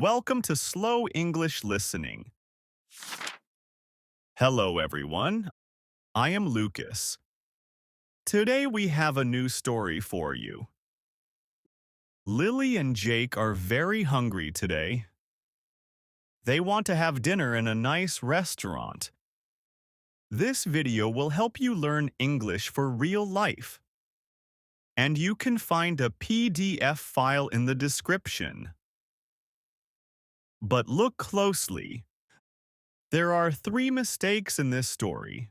Welcome to Slow English Listening. Hello, everyone. I am Lucas. Today we have a new story for you. Lily and Jake are very hungry today. They want to have dinner in a nice restaurant. This video will help you learn English for real life. And you can find a PDF file in the description. But look closely. There are 3 mistakes in this story.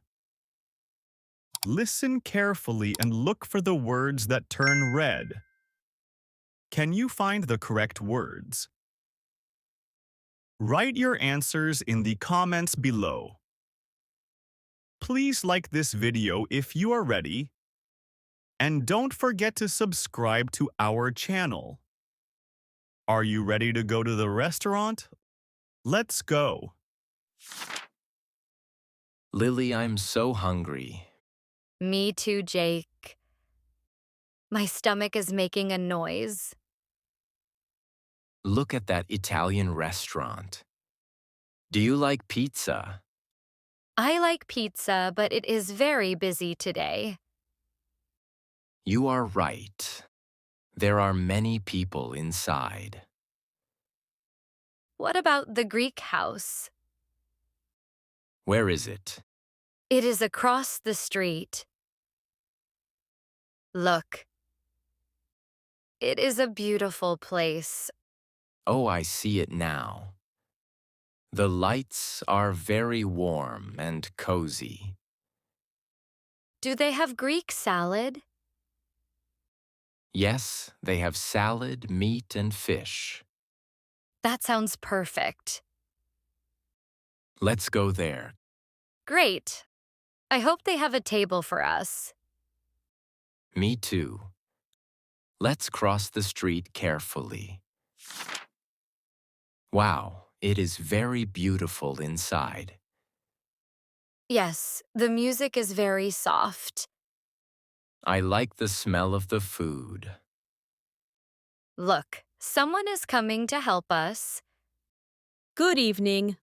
Listen carefully and look for the words that turn red. Can you find the correct words? Write your answers in the comments below. Please like this video if you are ready. And don't forget to subscribe to our channel. Are you ready to go to the restaurant? Let's go. Lily, I'm so hungry. Me too, Jake. My stomach is making a noise. Look at that Italian restaurant. Do you like pizza? I like pizza, but it is very busy today. You are right. There are many people inside. What about the Greek house? Where is it? It is across the street. Look. It is a beautiful place. Oh, I see it now. The lights are very warm and cozy. Do they have Greek salad? Yes, they have salad, meat, and fish. That sounds perfect. Let's go there. Great. I hope they have a table for us. Me too. Let's cross the street carefully. Wow, it is very beautiful inside. Yes, the music is very soft. I like the smell of the food. Look, someone is coming to help us. Good evening.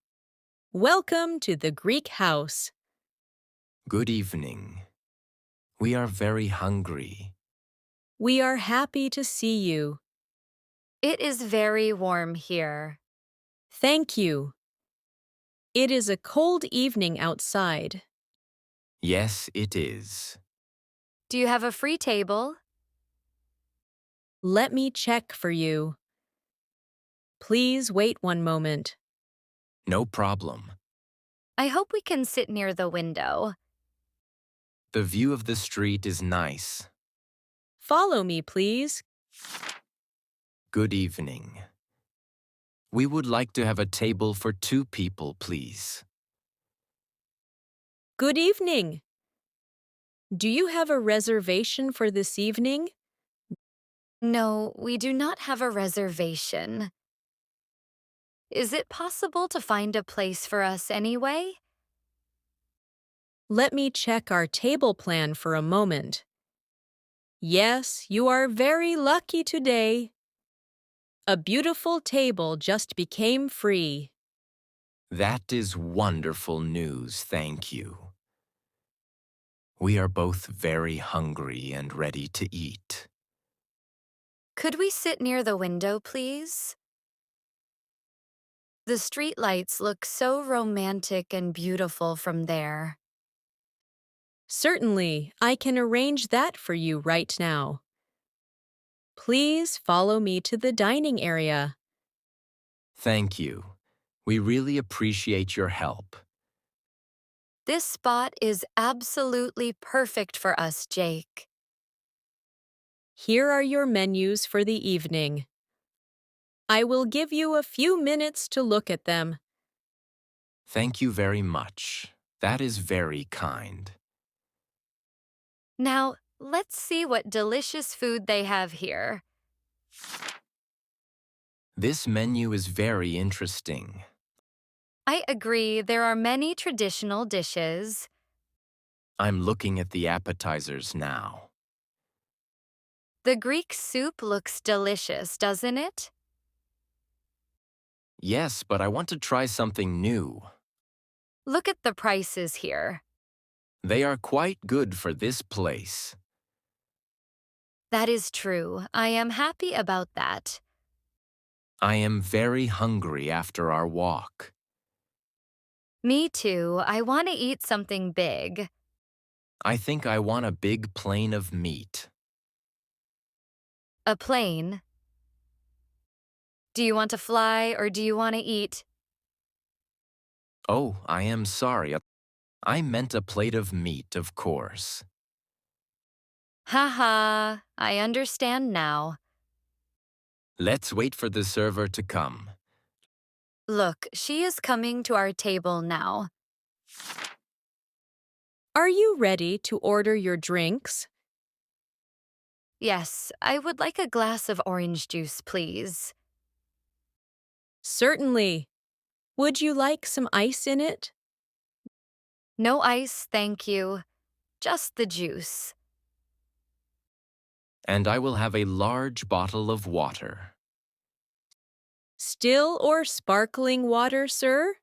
Welcome to the Greek house. Good evening. We are very hungry. We are happy to see you. It is very warm here. Thank you. It is a cold evening outside. Yes, it is. Do you have a free table? Let me check for you. Please wait one moment. No problem. I hope we can sit near the window. The view of the street is nice. Follow me, please. Good evening. We would like to have a table for 2 people, please. Good evening. Do you have a reservation for this evening? No, we do not have a reservation. Is it possible to find a place for us anyway? Let me check our table plan for a moment. Yes, you are very lucky today. A beautiful table just became free. That is wonderful news, thank you. We are both very hungry and ready to eat. Could we sit near the window, please? The street lights look so romantic and beautiful from there. Certainly, I can arrange that for you right now. Please follow me to the dining area. Thank you. We really appreciate your help. This spot is absolutely perfect for us, Jake. Here are your menus for the evening. I will give you a few minutes to look at them. Thank you very much. That is very kind. Now, let's see what delicious food they have here. This menu is very interesting. I agree, there are many traditional dishes. I'm looking at the appetizers now. The Greek soup looks delicious, doesn't it? Yes, but I want to try something new. Look at the prices here. They are quite good for this place. That is true. I am happy about that. I am very hungry after our walk. Me too. I want to eat something big. I think I want a big plane of meat. A plane. Do you want to fly or do you want to eat? Oh, I am sorry. I meant a plate of meat, of course. Haha, I understand now. Let's wait for the server to come. Look, she is coming to our table now. Are you ready to order your drinks? Yes, I would like a glass of orange juice, please. Certainly. Would you like some ice in it? No ice, thank you. Just the juice. And I will have a large bottle of water. Still or sparkling water, sir?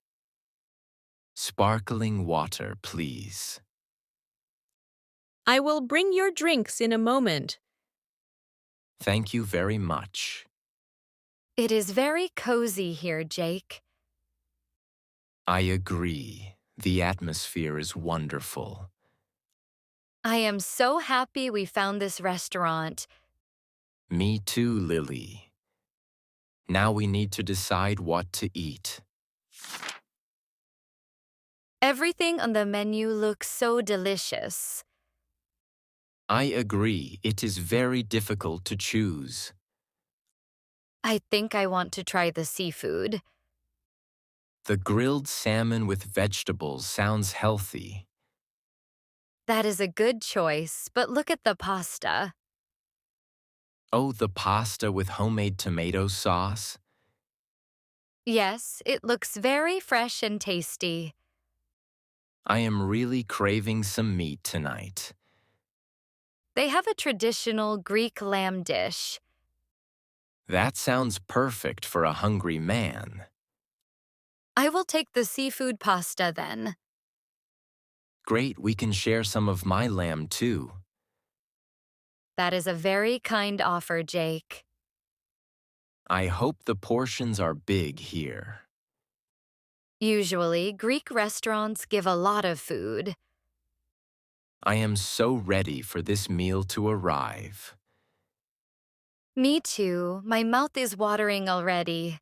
Sparkling water, please. I will bring your drinks in a moment. Thank you very much. It is very cozy here, Jake. I agree. The atmosphere is wonderful. I am so happy we found this restaurant. Me too, Lily. Now we need to decide what to eat. Everything on the menu looks so delicious. I agree. It is very difficult to choose. I think I want to try the seafood. The grilled salmon with vegetables sounds healthy. That is a good choice, but look at the pasta. Oh, the pasta with homemade tomato sauce. Yes, it looks very fresh and tasty. I am really craving some meat tonight. They have a traditional Greek lamb dish. That sounds perfect for a hungry man. I will take the seafood pasta then. Great, we can share some of my lamb too. That is a very kind offer, Jake. I hope the portions are big here. Usually, Greek restaurants give a lot of food. I am so ready for this meal to arrive. Me too. My mouth is watering already.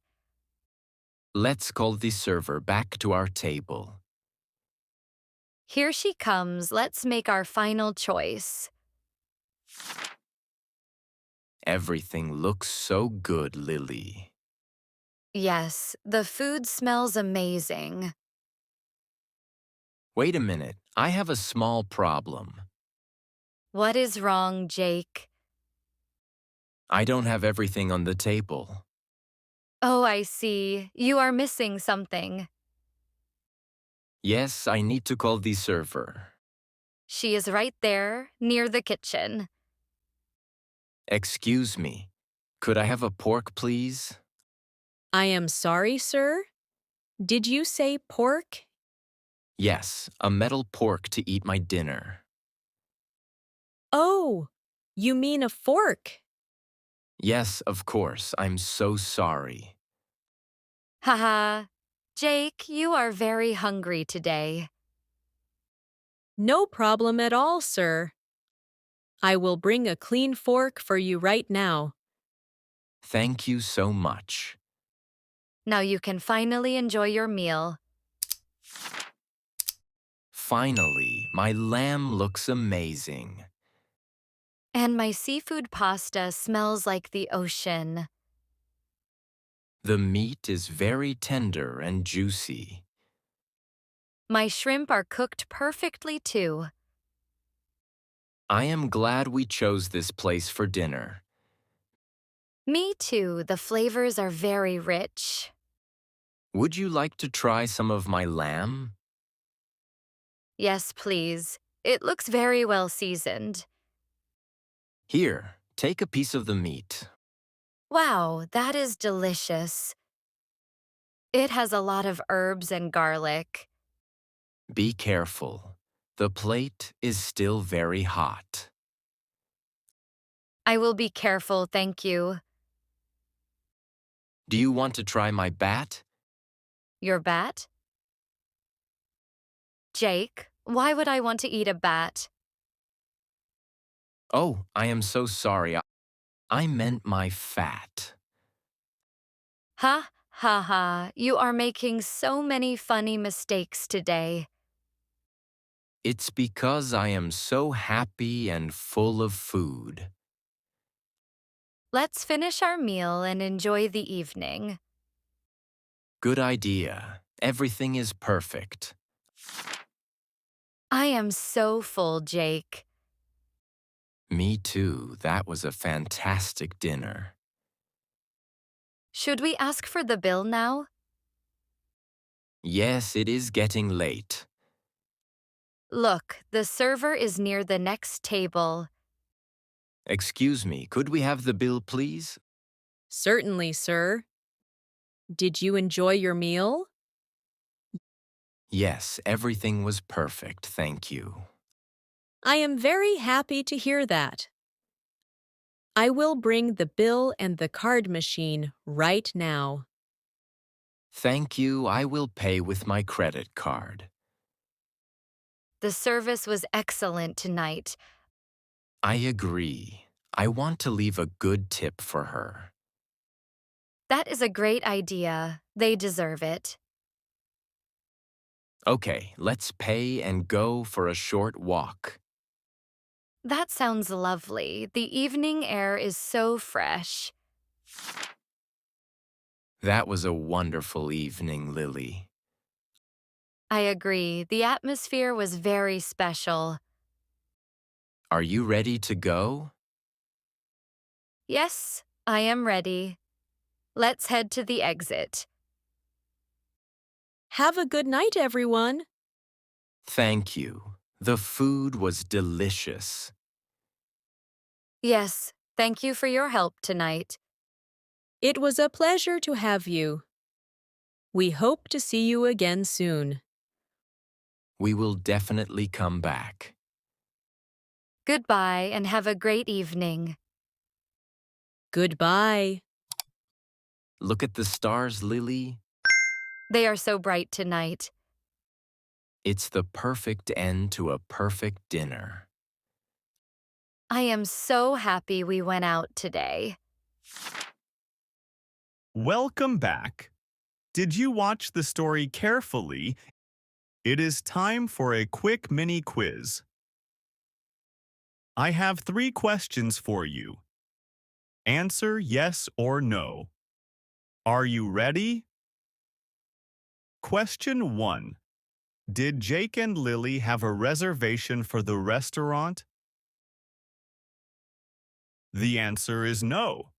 Let's call the server back to our table. Here she comes. Let's make our final choice. Everything looks so good, Lily. Yes, the food smells amazing. Wait a minute, I have a small problem. What is wrong, Jake? I don't have everything on the table. Oh, I see. You are missing something. Yes, I need to call the server. She is right there, near the kitchen. Excuse me, could I have a pork, please? I am sorry, sir. Did you say pork? Yes, a metal pork to eat my dinner. Oh, you mean a fork. Yes, of course, I'm so sorry. Haha. Jake, you are very hungry today. No problem at all, sir. I will bring a clean fork for you right now. Thank you so much. Now you can finally enjoy your meal. Finally, my lamb looks amazing. And my seafood pasta smells like the ocean. The meat is very tender and juicy. My shrimp are cooked perfectly too. I am glad we chose this place for dinner. Me too. The flavors are very rich. Would you like to try some of my lamb? Yes, please. It looks very well seasoned. Here, take a piece of the meat. Wow, that is delicious. It has a lot of herbs and garlic. Be careful. The plate is still very hot. I will be careful, thank you. Do you want to try my bat? Your bat? Jake, why would I want to eat a bat? Oh, I am so sorry. I meant my fat. Ha, ha, ha. You are making so many funny mistakes today. It's because I am so happy and full of food. Let's finish our meal and enjoy the evening. Good idea. Everything is perfect. I am so full, Jake. Me too. That was a fantastic dinner. Should we ask for the bill now? Yes, it is getting late. Look, the server is near the next table. Excuse me, could we have the bill, please? Certainly, sir. Did you enjoy your meal? Yes, everything was perfect, thank you. I am very happy to hear that. I will bring the bill and the card machine right now. Thank you, I will pay with my credit card. The service was excellent tonight. I agree. I want to leave a good tip for her. That is a great idea. They deserve it. Okay, let's pay and go for a short walk. That sounds lovely. The evening air is so fresh. That was a wonderful evening, Lily. I agree. The atmosphere was very special. Are you ready to go? Yes, I am ready. Let's head to the exit. Have a good night, everyone. Thank you. The food was delicious. Yes, thank you for your help tonight. It was a pleasure to have you. We hope to see you again soon. We will definitely come back. Goodbye and have a great evening. Goodbye. Look at the stars, Lily. They are so bright tonight. It's the perfect end to a perfect dinner. I am so happy we went out today. Welcome back. Did you watch the story carefully? It is time for a quick mini quiz. I have 3 questions for you. Answer yes or no. Are you ready? Question 1. Did Jake and Lily have a reservation for the restaurant? The answer is no.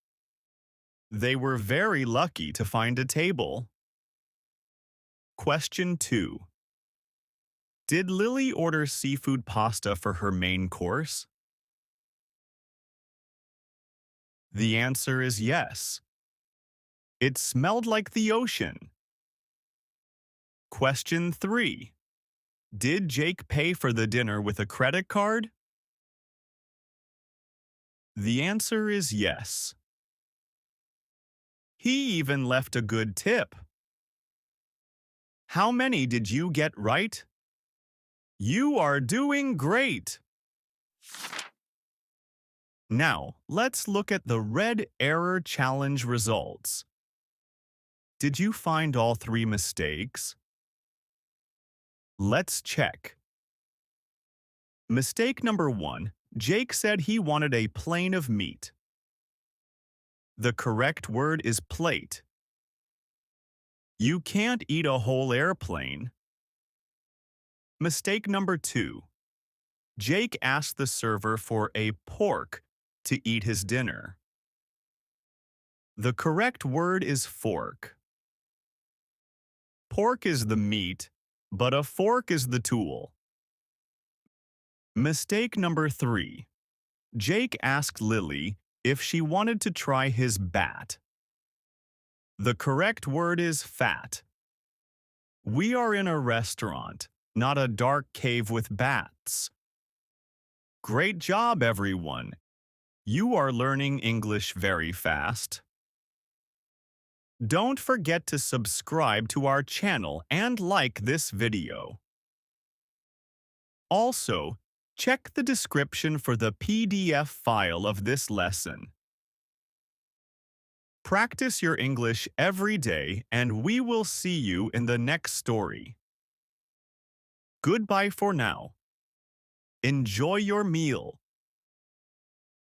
They were very lucky to find a table. Question 2. Did Lily order seafood pasta for her main course? The answer is yes. It smelled like the ocean. Question 3. Did Jake pay for the dinner with a credit card? The answer is yes. He even left a good tip. How many did you get right? You are doing great! Now, let's look at the red error challenge results. Did you find all 3 mistakes? Let's check. Mistake number 1. Jake said he wanted a plane of meat. The correct word is plate. You can't eat a whole airplane. Mistake number 2. Jake asked the server for a pork to eat his dinner. The correct word is fork. Pork is the meat, but a fork is the tool. Mistake number 3. Jake asked Lily if she wanted to try his bat. The correct word is fat. We are in a restaurant, not a dark cave with bats. Great job, everyone. You are learning English very fast. Don't forget to subscribe to our channel and like this video. Also, check the description for the PDF file of this lesson. Practice your English every day, and we will see you in the next story. Goodbye for now. Enjoy your meal.